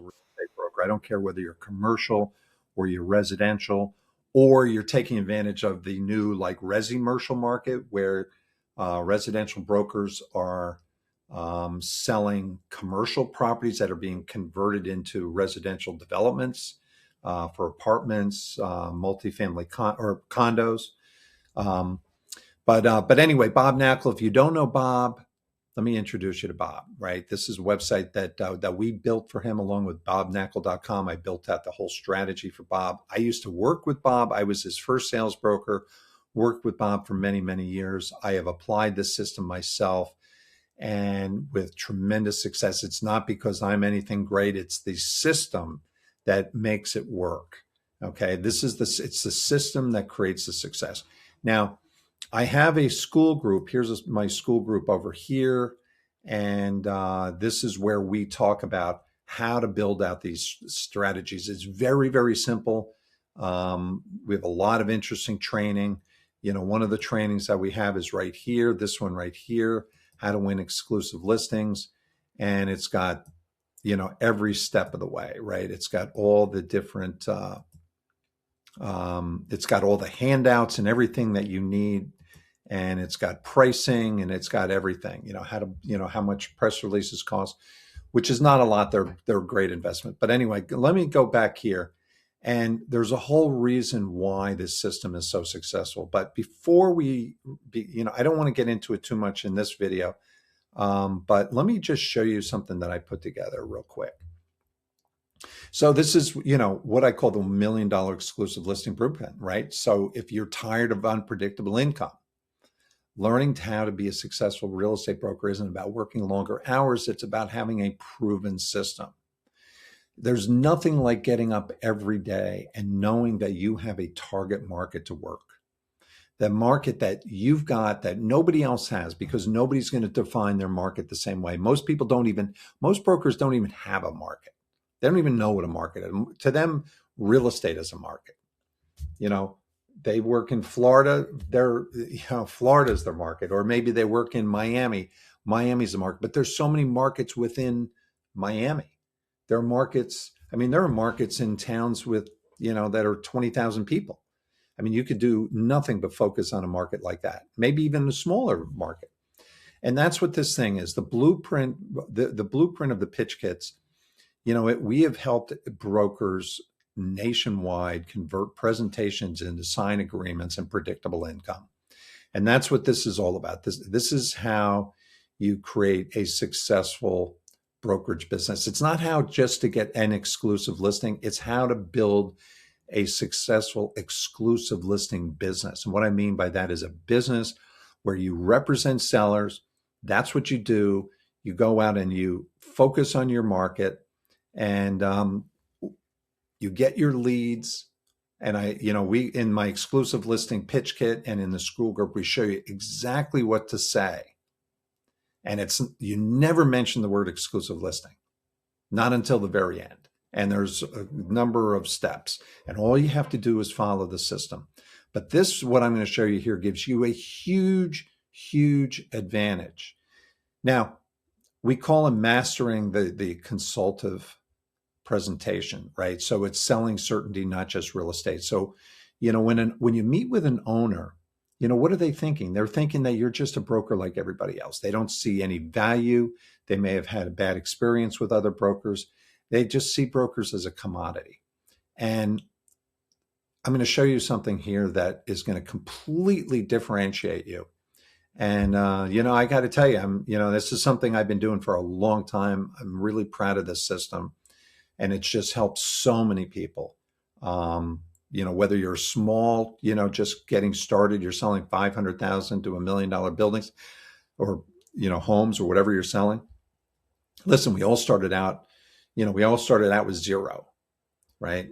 real estate broker. I don't care whether you're commercial or you're residential, or you're taking advantage of the new like resi-mercial market where residential brokers are selling commercial properties that are being converted into residential developments for apartments, multifamily or condos. Um, but anyway, Bob Knackle, if you don't know Bob, let me introduce you to Bob, right? This is a website that we built for him along with bobknackle.com. I built out the whole strategy for Bob. I used to work with Bob. I was his first sales broker, worked with Bob for many, many years. I have applied this system myself and with tremendous success. It's not because I'm anything great. It's the system that makes it work. Okay. It's the system that creates the success. Now, I have a school group. Here's my school group over here. And this is where we talk about how to build out these strategies. It's very, very simple. We have a lot of interesting training. One of the trainings that we have is right here, this one right here, how to win exclusive listings. And it's got, every step of the way, right? It's got all the different, it's got all the handouts and everything that you need. And it's got pricing and it's got everything, how much press releases cost, which is not a lot. They're a great investment. But anyway, let me go back here. And there's a whole reason why this system is so successful. But before I don't want to get into it too much in this video, but let me just show you something that I put together real quick. So this is, what I call the $1 million exclusive listing blueprint, right? So if you're tired of unpredictable income, learning how to be a successful real estate broker isn't about working longer hours. It's about having a proven system. There's nothing like getting up every day and knowing that you have a target market to work. The market that you've got that nobody else has, because nobody's going to define their market the same way. Most brokers don't even have a market. They don't even know what a market is. To them, real estate is a market. They work in Florida, Florida's their market, or maybe they work in Miami. Miami's the market, but there's so many markets within Miami. There are markets in towns with, that are 20,000 people. You could do nothing but focus on a market like that, maybe even a smaller market. And that's what this thing is. The blueprint, the blueprint of the pitch kits, we have helped brokers nationwide convert presentations into signed agreements and predictable income. And that's what this is all about. This is how you create a successful brokerage business. It's not how just to get an exclusive listing. It's how to build a successful exclusive listing business. And what I mean by that is a business where you represent sellers. That's what you do. You go out and you focus on your market and you get your leads. And we, in my exclusive listing pitch kit and in the school group, we show you exactly what to say. And you never mention the word exclusive listing, not until the very end. And there's a number of steps and all you have to do is follow the system. But this, what I'm going to show you here, gives you a huge, huge advantage. Now, we call it mastering the consultative presentation, right? So it's selling certainty, not just real estate. So, when you meet with an owner, what are they thinking? They're thinking that you're just a broker like everybody else. They don't see any value. They may have had a bad experience with other brokers. They just see brokers as a commodity. And I'm going to show you something here that is going to completely differentiate you. And, I got to tell you, this is something I've been doing for a long time. I'm really proud of this system. And it's just helped so many people. Whether you're small, just getting started, you're selling 500,000 to $1 million buildings or, homes or whatever you're selling. Listen, we all started out with zero, right?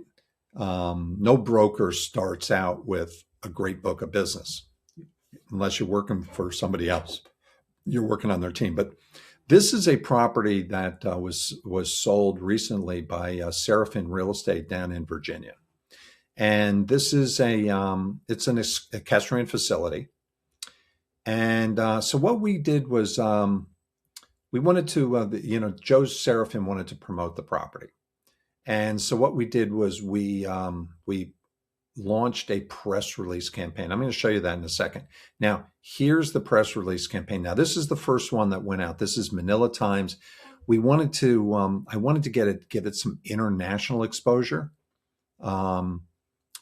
No broker starts out with a great book of business unless you're working for somebody else. You're working on their team. But this is a property that was sold recently by Seraphin Real Estate down in Virginia. And this is it's an equestrian facility. And so what we did was we wanted to, Joe Seraphin wanted to promote the property. And so what we did was we launched a press release campaign. I'm going to show you that in a second. Now, here's the press release campaign. Now, this is the first one that went out. This is Manila Times. We wanted to, I wanted to give it some international exposure,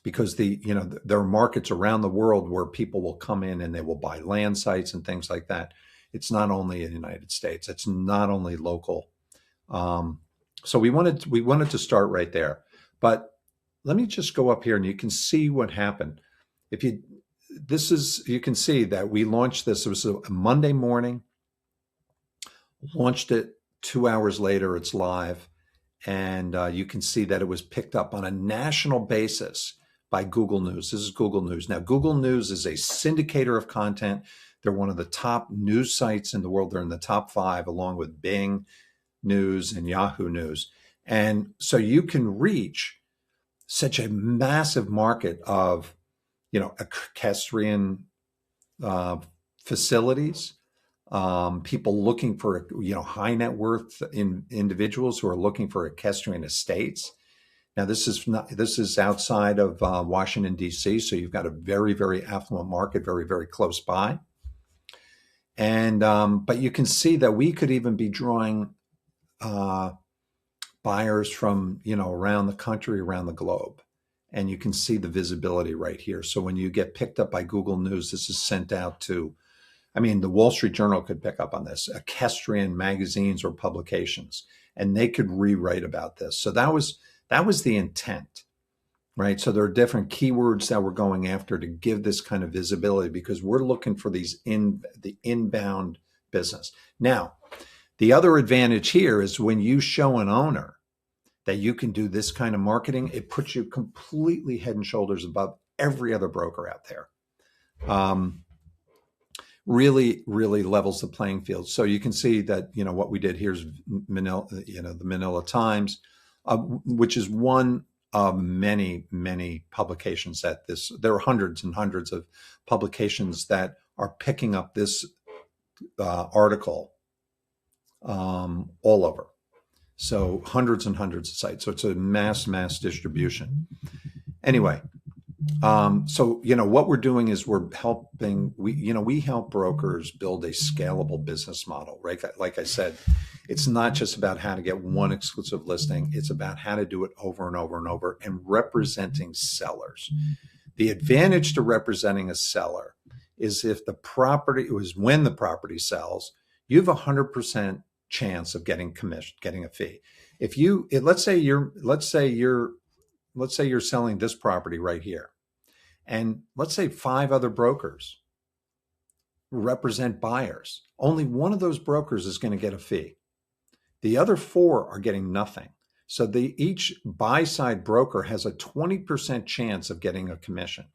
because there are markets around the world where people will come in and they will buy land sites and things like that. It's not only in the United States. It's not only local. So we wanted to start right there. But let me just go up here and you can see what happened. You can see that we launched this. It was a Monday morning, launched it 2 hours later, it's live. And you can see that it was picked up on a national basis by Google News. This is Google News. Now, Google News is a syndicator of content. They're one of the top news sites in the world. They're in the top 5, along with Bing News and Yahoo News. And so you can reach such a massive market of, equestrian facilities, people looking for, high net worth individuals who are looking for equestrian estates. Now, this is outside of Washington, D.C., so you've got a very, very affluent market, very, very close by. And but you can see that we could even be drawing buyers from, around the country, around the globe. And you can see the visibility right here. So when you get picked up by Google News, this is sent out to, the Wall Street Journal could pick up on this, equestrian magazines or publications, and they could rewrite about this. So that was the intent, right? So there are different keywords that we're going after to give this kind of visibility, because we're looking for the inbound business. Now, the other advantage here is when you show an owner that you can do this kind of marketing, it puts you completely head and shoulders above every other broker out there. Really, really levels the playing field. So you can see that, what we did here's Manila, the Manila Times, which is one of many, many publications there are hundreds and hundreds of publications that are picking up this article all over. So hundreds and hundreds of sites. So it's a mass distribution. Anyway, so, what we're doing is we're helping, we help brokers build a scalable business model, right? Like I said, it's not just about how to get one exclusive listing. It's about how to do it over and over and over, and representing sellers. The advantage to representing a seller is when the property sells, you have 100% chance of getting a fee. Let's say you're selling this property right here, and let's say 5 other brokers represent buyers. Only one of those brokers is going to get a fee. The other 4 are getting nothing. So each buy-side broker has a 20% chance of getting a commission,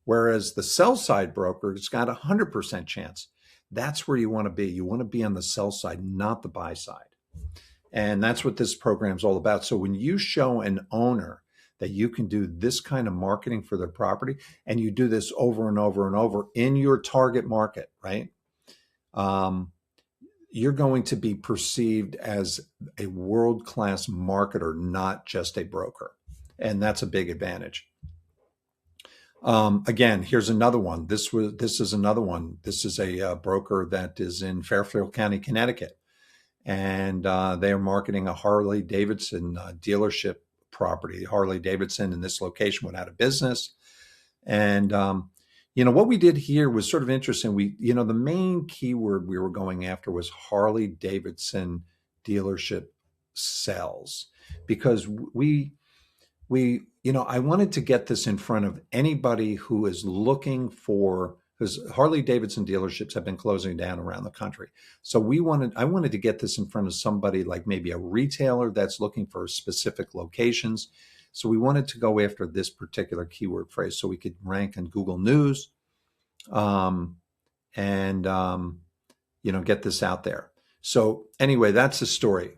whereas the sell-side broker has got a 100% chance. That's where you want to be. You want to be on the sell side, not the buy side. And that's what this program is all about. So when you show an owner that you can do this kind of marketing for their property, and you do this over and over and over in your target market, right? You're going to be perceived as a world-class marketer, not just a broker. And that's a big advantage. Again, here's another one. This is another one. This is a broker that is in Fairfield County, Connecticut, and they are marketing a Harley Davidson dealership property. Harley Davidson in this location went out of business, and what we did here was sort of interesting. The main keyword we were going after was Harley Davidson dealership sales, because I wanted to get this in front of anybody who is looking for, because Harley Davidson dealerships have been closing down around the country. So I wanted to get this in front of somebody like maybe a retailer that's looking for specific locations. So we wanted to go after this particular keyword phrase so we could rank on Google News, and get this out there. So anyway, that's the story.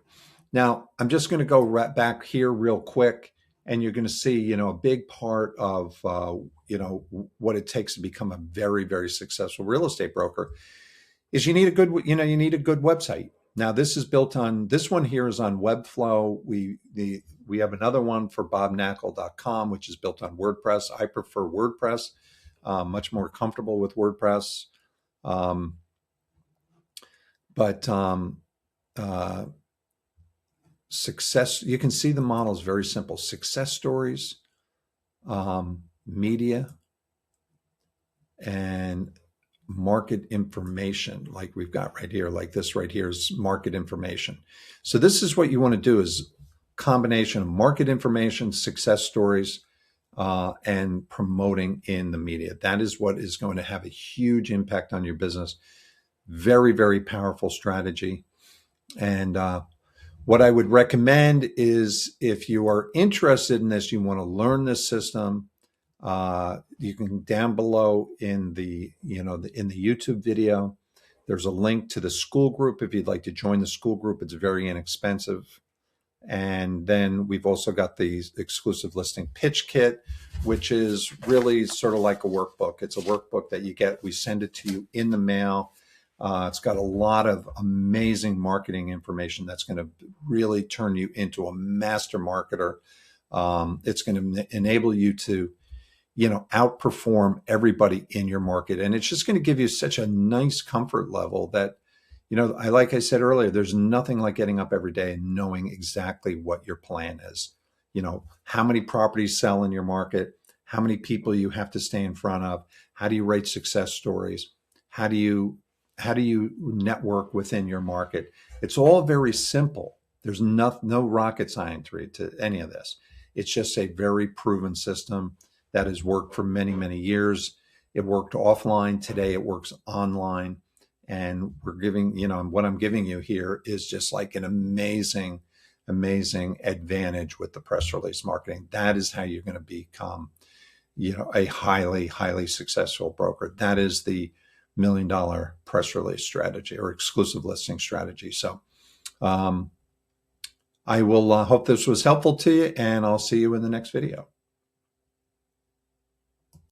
Now, I'm just going to go right back here real quick. And you're going to see, a big part of, what it takes to become a very, very successful real estate broker is you need a good website. Now this is built on, this one here is on Webflow. We have another one for bobnackel.com, which is built on WordPress. I prefer WordPress, much more comfortable with WordPress. But success, you can see the model is very simple. Success stories, media, and market information, like we've got right here, like this right here is market information. So this is what you want to do, is combination of market information, success stories, and promoting in the media. That is what is going to have a huge impact on your business. Very, very powerful strategy. And what I would recommend is, if you are interested in this, you want to learn this system, you can, down below in the, in the YouTube video, there's a link to the school group. If you'd like to join the school group, it's very inexpensive. And then we've also got the exclusive listing pitch kit, which is really sort of like a workbook. It's a workbook that you get. We send it to you in the mail. It's got a lot of amazing marketing information that's going to really turn you into a master marketer. It's going to enable you to, outperform everybody in your market. And it's just going to give you such a nice comfort level that, like I said earlier, there's nothing like getting up every day and knowing exactly what your plan is. How many properties sell in your market, how many people you have to stay in front of, how do you write success stories, how do you network within your market. It's all very simple. There's no rocket science to any of this. It's just a very proven system that has worked for many, many years. It worked offline. Today it works online. And we're giving, what I'm giving you here is just like an amazing, amazing advantage with the press release marketing. That is how you're going to become, a highly, highly successful broker. That is the $1 million press release strategy or exclusive listing strategy. So I will hope this was helpful to you, and I'll see you in the next video.